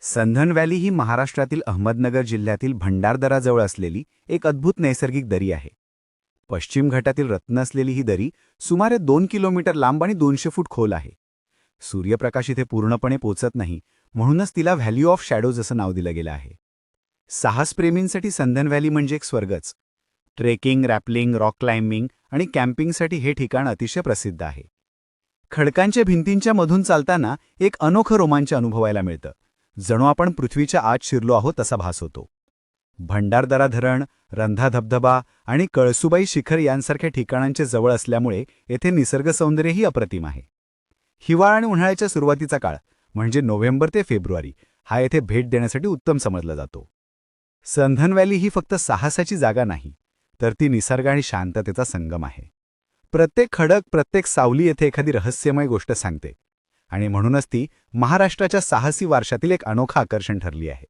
संधन valley ही महाराष्ट्रातील अहमदनगर जिल्ह्यातील भंडारदराजवळ असलेली एक अद्भुत नैसर्गिक दरी आहे. पश्चिम घाटातील रत्न असलेली ही दरी सुमारे 2 किलोमीटर लांब आणि 200 फूट खोल आहे. सूर्यप्रकाश इथे पूर्णपणे पोचत नाही, म्हणूनच तिला व्हॅली ऑफ शॅडोज असं नाव दिलं गेलं आहे. साहसप्रेमींसाठी संधन व्हॅली म्हणजे एक स्वर्गच. ट्रेकिंग, रॅपलिंग, रॉक क्लाइम्बिंग आणि कॅम्पिंगसाठी हे ठिकाण अतिशय प्रसिद्ध आहे. खडकांच्या भिंतींच्या मधून चालताना एक अनोखं रोमांच अनुभवायला मिळतं. जणू आपण पृथ्वीच्या आत शिरलो आहोत तसा भास होतो. भंडारदरा धरण, रंधा धबधबा आणि कळसुबाई शिखर यांसारख्या ठिकाणांचे जवळ असल्यामुळे येथे निसर्ग सौंदर्यही अप्रतिम आहे. हिवाळा आणि उन्हाळ्याच्या सुरुवातीचा काळ म्हणजे नोव्हेंबर ते फेब्रुवारी हा येथे भेट देण्यासाठी उत्तम समजला जातो. संधन व्हॅली ही फक्त साहसाची जागा नाही, तर ती निसर्ग आणि शांततेचा संगम आहे. प्रत्येक खडक, प्रत्येक सावली येथे एखादी रहस्यमय गोष्ट सांगते आणि म्हणूनच ती महाराष्ट्राच्या साहसी वारशातील एक अनोखं आकर्षण ठरली आहे.